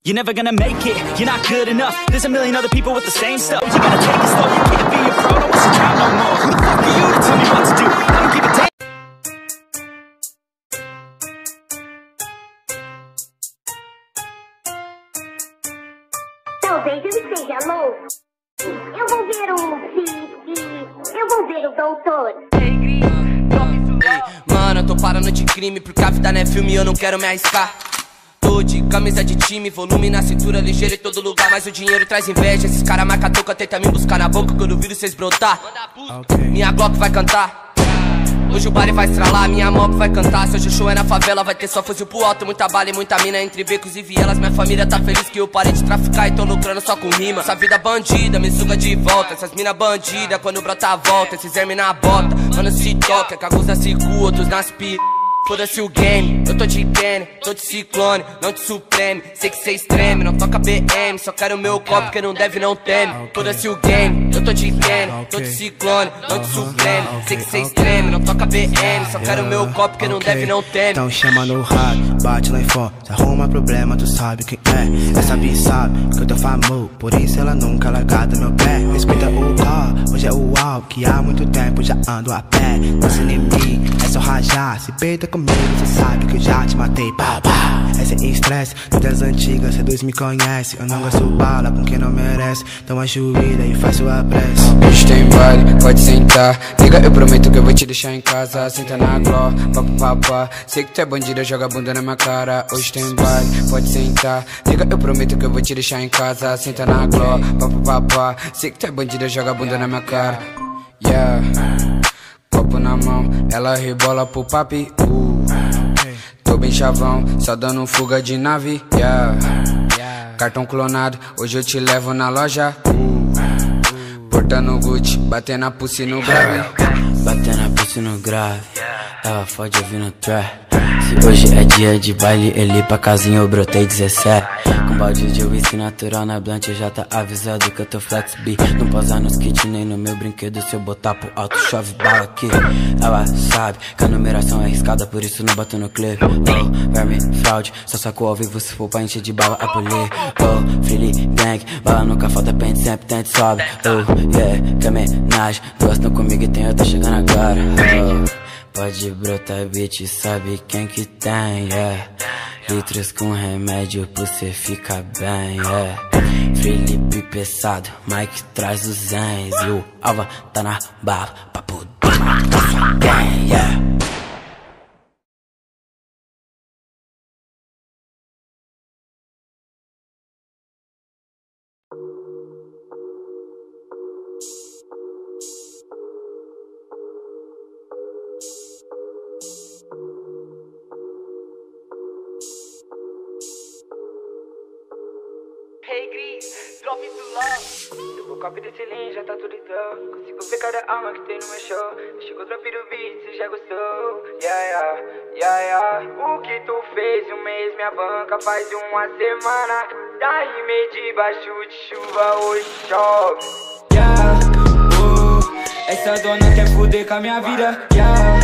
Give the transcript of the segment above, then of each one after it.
You're never gonna make it, you're not good enough. There's a million other people with the same stuff. You gotta take it slow, you can't be a pro, don't waste your time no more. Who the fuck are you to tell me what to do? I don't give a damn. Talvez eu esteja louco. Eu vou ver o eu vou ver o doutor. Mano, eu tô parando de crime, porque a vida não é filme e eu não quero me arriscar. Tô de camisa de time, volume na cintura, ligeiro em todo lugar, mas o dinheiro traz inveja. Esses caras marca toca, tenta me buscar na boca, que eu duvido cês brotar. Minha Glock vai cantar. Hoje o baile vai estralar, minha mob vai cantar. Se hoje o show é na favela, vai ter só fuzil pro alto, muita bala e muita mina entre becos e vielas. Minha família tá feliz que eu parei de traficar e tô lucrando só com rima. Essa vida bandida me suga de volta, essas mina bandida quando brota a volta, esses hermes na bota. Mano se toca, que alguns nasce cu, outros nas pi. Foda-se o game, eu tô de Kenny, tô de Ciclone, não de Supreme. Sei que cê extreme, não toca BM, só quero o meu copo que não deve, não teme. Foda-se o game, eu tô de Kenny, tô de Ciclone, não de Supreme. Sei que cê extreme, não toca BM, só quero o meu copo que não deve, não teme. Então chama no rádio, bate lá em fora, se arruma problema, tu sabe quem é. Essa bi sabe que eu tô famoso, por isso ela nunca larga do meu pé. Respeita o call, hoje é o algo que há muito tempo já ando a pé. Dança em mim, é só rajar, se peita comigo, cê sabe que eu já te matei, pá, pá. Essa é estresse, tu das antigas, cê dois me conhece. Eu não gosto bala com quem não merece, então ajoelha e faz sua prece. Hoje tem baile, pode sentar. Liga, eu prometo que eu vou te deixar em casa. Senta na gló, papapá. Sei que tu é bandida, joga a bunda na minha cara. Hoje tem baile, pode sentar. Liga, eu prometo que eu vou te deixar em casa. Senta na gló, papapá. Sei que tu é bandida, joga a bunda na minha cara. Yeah, copo na mão, ela rebola pro papi. Tô bem chavão, só dando fuga de nave. Yeah, cartão clonado, hoje eu te levo na loja. Portando Gucci, batendo a pussy no grave. Batendo a pussy no grave, ela fode ouvindo trap. Se hoje é dia de baile, ele pra casinha eu brotei 17. Com balde de whisky natural na blunt, já tá avisado que eu tô flex B. Não posar nos kits nem no meu brinquedo, se eu botar pro alto chove bala aqui. Ela sabe que a numeração é arriscada, por isso não boto no clipe. Oh, verme, fraude, só saco ao vivo se for pra encher de bala a polir. Oh, Freely Gang, bala nunca falta, pente sempre tente sobe. Oh, yeah, que homenagem, duas tão comigo e tem outra chegando agora. Oh, pode brotar, bitch, sabe quem que tem, yeah. Litros com remédio pra cê ficar bem, yeah. Felipe pesado, Mike traz os zens. E o Alva tá na bala pra poder matar sua gang, yeah. Hey Gris, drop it to love. Eu vou copy desse link, já tá tudo então. Consigo ver cada alma que tem no meu show. Chegou o drop do beat, cê já gostou. Yeah. O que tu fez um mês, minha banca faz uma semana. Daí meio debaixo de chuva, hoje chove. Yeah, essa dona quer foder com a minha vida. Yeah,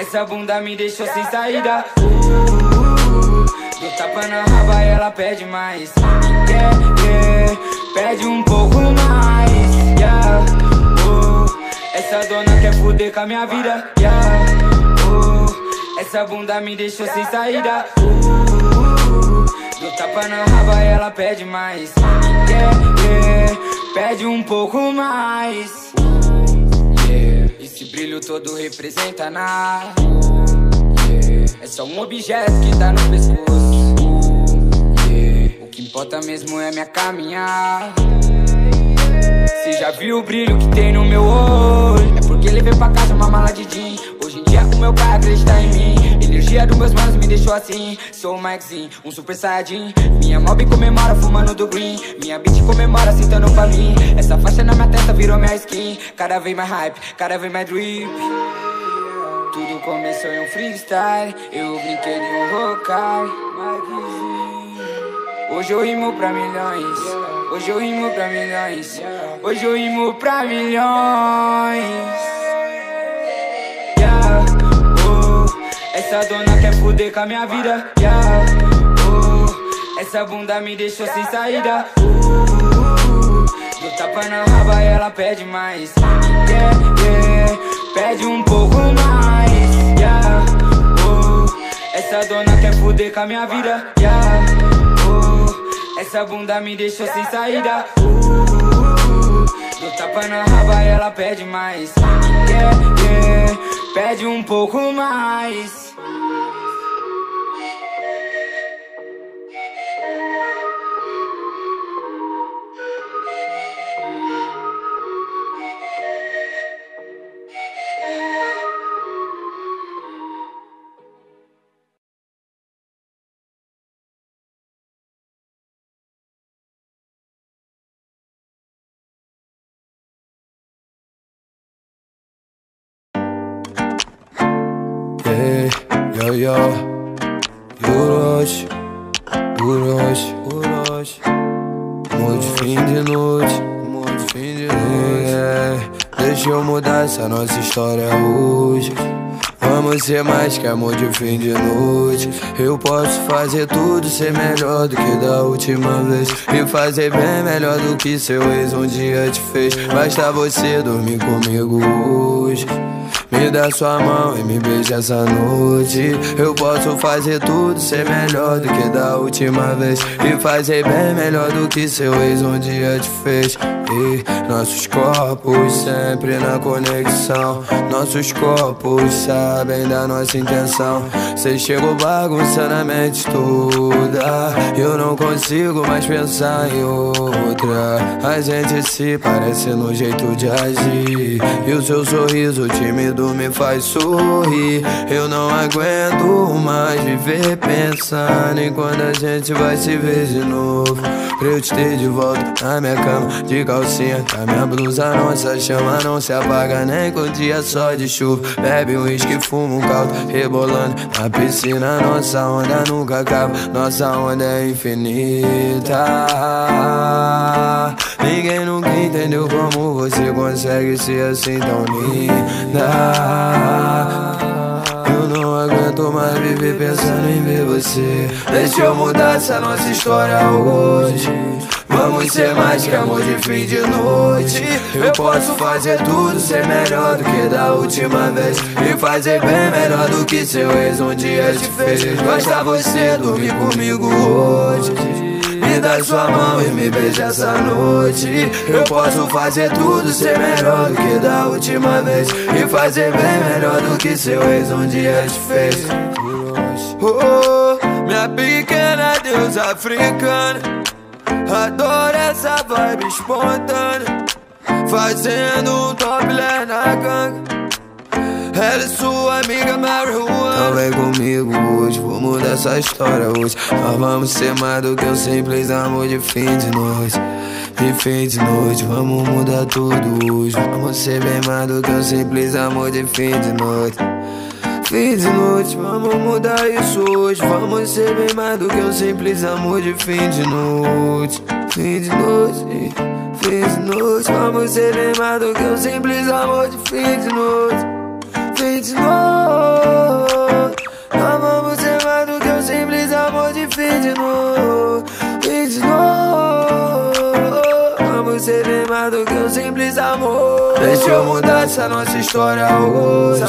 essa bunda me deixou sem saída. Do tapa na raba ela pede mais. Yeah, pede um pouco mais. Yeah, essa dona quer foder com a minha vida. Yeah, essa bunda me deixou sem saída. Do tapa na raba ela pede mais. Yeah, pede um pouco mais. Yeah, esse brilho todo representa nada. É só um objeto que tá no pescoço. O que importa mesmo é minha caminhada. Cê já viu o brilho que tem no meu olho? É porque levei pra casa uma mala de jean. Hoje em dia o meu pai acredita em mim. Energia dos meus manos me deixou assim. Sou o Maxine, um super saiyajin. Minha mob comemora fumando do green. Minha beat comemora sentando pra mim. Essa faixa na minha testa virou minha skin. Cada vez mais hype, cada vez mais drip. Tudo começou em um freestyle, eu brinquei de um vocal. Hoje eu rimo pra milhões, hoje eu rimo pra milhões, hoje eu rimo pra milhões. Yeah, essa dona quer foder com a minha vida. Yeah, essa bunda me deixou sem saída. Dou tapa na raba e ela pede mais. Pede um pouco mais. Essa dona quer fuder com a minha vida. Essa bunda me deixou sem saída. Dou tapa na raba e ela pede mais. Pede um pouco mais. Yo, Urosh, amor de fim de noite, deixa eu mudar essa nossa história hoje. Vamos ser mais que amor de fim de noite. Eu posso fazer tudo, ser melhor do que da última vez, e fazer bem melhor do que seu ex um dia te fez. Basta você dormir comigo hoje. Me dá sua mão e me beija essa noite. Eu posso fazer tudo, ser melhor do que da última vez, e fazer bem melhor do que seu ex um dia te fez. E nossos corpos sempre na conexão, nossos corpos sabem da nossa intenção. Cê chegou bagunçando a mente toda, eu não consigo mais pensar em outra. A gente se parece no jeito de agir, e o seu sorriso tímido me faz sorrir. Eu não aguento mais viver pensando em quando a gente vai se ver de novo, pra eu te ter de volta na minha cama de calcinha. A minha blusa, nossa chama não se apaga nem com dia só de chuva. Bebe um uísque, fuma um caldo, rebolando na piscina. Nossa onda nunca acaba, nossa onda é infinita. Ninguém nunca entendeu como você consegue ser assim tão linda. Eu não aguento mais viver pensando em ver você. Deixa eu mudar essa nossa história hoje. Vamos ser mais que amor de fim de noite. Eu posso fazer tudo, ser melhor do que da última vez, e fazer bem melhor do que seu ex um dia te fez. Basta você dormir comigo hoje. Me dá sua mão e me beija essa noite. Eu posso fazer tudo, ser melhor do que da última vez, e fazer bem melhor do que seu ex um dia te fez. Oh, minha pequena deusa africana, adoro essa vibe espontânea, fazendo um topless na ganga. Ela é sua amiga marihuana. Então vem comigo hoje, vou mudar essa história hoje. Nós vamos ser mais do que um simples amor de fim de noite. De fim de noite, vamos mudar tudo hoje. Vamos ser bem mais do que um simples amor de fim de noite. Fim de noite, vamos mudar isso hoje. Vamos ser bem mais do que um simples amor de fim de noite. Fim de noite, fim de noite, vamos ser bem mais do que um simples amor de fim de noite. Fim de noite, nós vamos ser mais do que um simples amor de fim de noite. Fim de noite, vamos ser bem mais do que um simples amor. Deixa eu mudar essa nossa história hoje.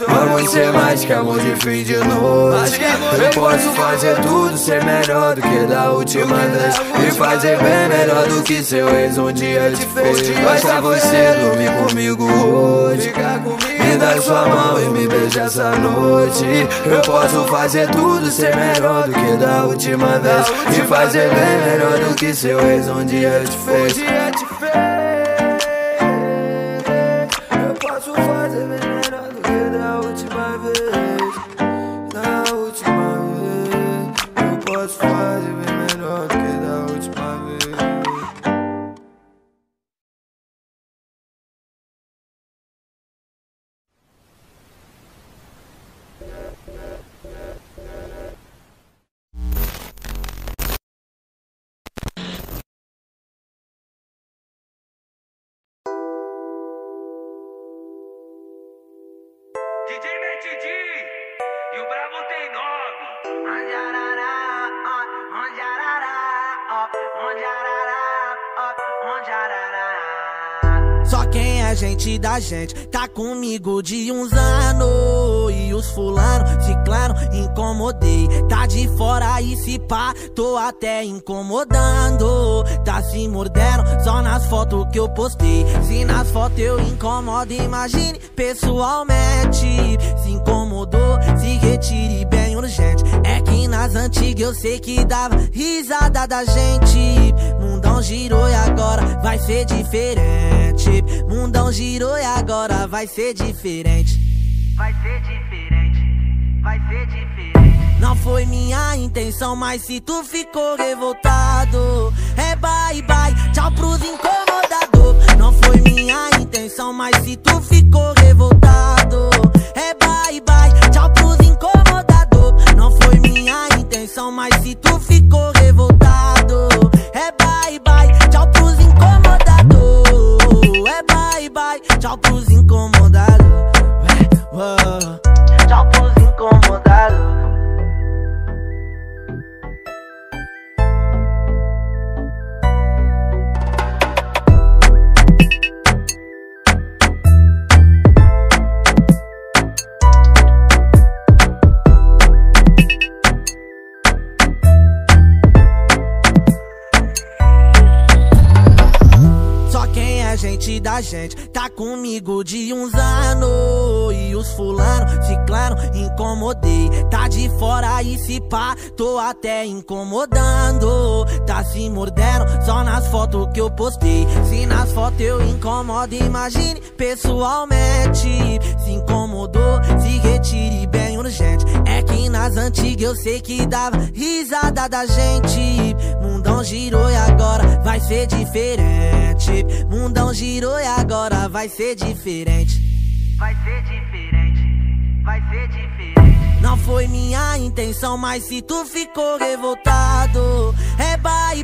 Vamos ser mais que amor de fim de noite. Eu posso fazer tudo, ser melhor do que da última vez, e fazer bem melhor do que seu ex um dia te fez. Basta você dormir comigo hoje. Me dá sua mão e me beija essa noite. Eu posso fazer tudo, ser melhor do que da última vez, e fazer bem melhor do que seu ex um dia te fez. Eu posso fazer bem melhor do que da última vez. Da última vez, eu posso fazer bem melhor do que da última vez. Só quem é gente da gente tá comigo de uns anos. E os fulano, ciclano, incomodei. Tá de fora e se pá, tô até incomodando. Tá se mordendo só nas fotos que eu postei. Se nas fotos eu incomodo, imagine pessoalmente. Se incomodou, se retire bem urgente. É que nas antigas eu sei que dava risada da gente. Mundão girou e agora vai ser diferente. Mundão girou e agora vai ser diferente. Vai ser diferente, vai ser diferente. Não foi minha intenção, mas se tu ficou revoltado, é bye bye, tchau pros incomodador. Não foi minha intenção, mas se tu ficou revoltado, é bye bye, tchau pros incomodador. Não foi minha intenção, mas se tu ficou revoltado, é bye bye, tchau pros incomodador. É bye bye, tchau pros incomodados. Tchau pros incomodados. Gente da gente tá comigo de uns anos. E os fulano, ciclano, incomodei. Tá de fora e se pá, tô até incomodando. Tá se mordendo só nas fotos que eu postei. Se nas fotos eu incomodo, imagine pessoalmente. Se incomodou, se retire bem urgente. É que nas antigas eu sei que dava risada da gente. Mundão girou e agora vai ser diferente. Mundão girou e agora vai ser diferente. Vai ser diferente, vai ser diferente. Não foi minha intenção, mas se tu ficou revoltado, é bye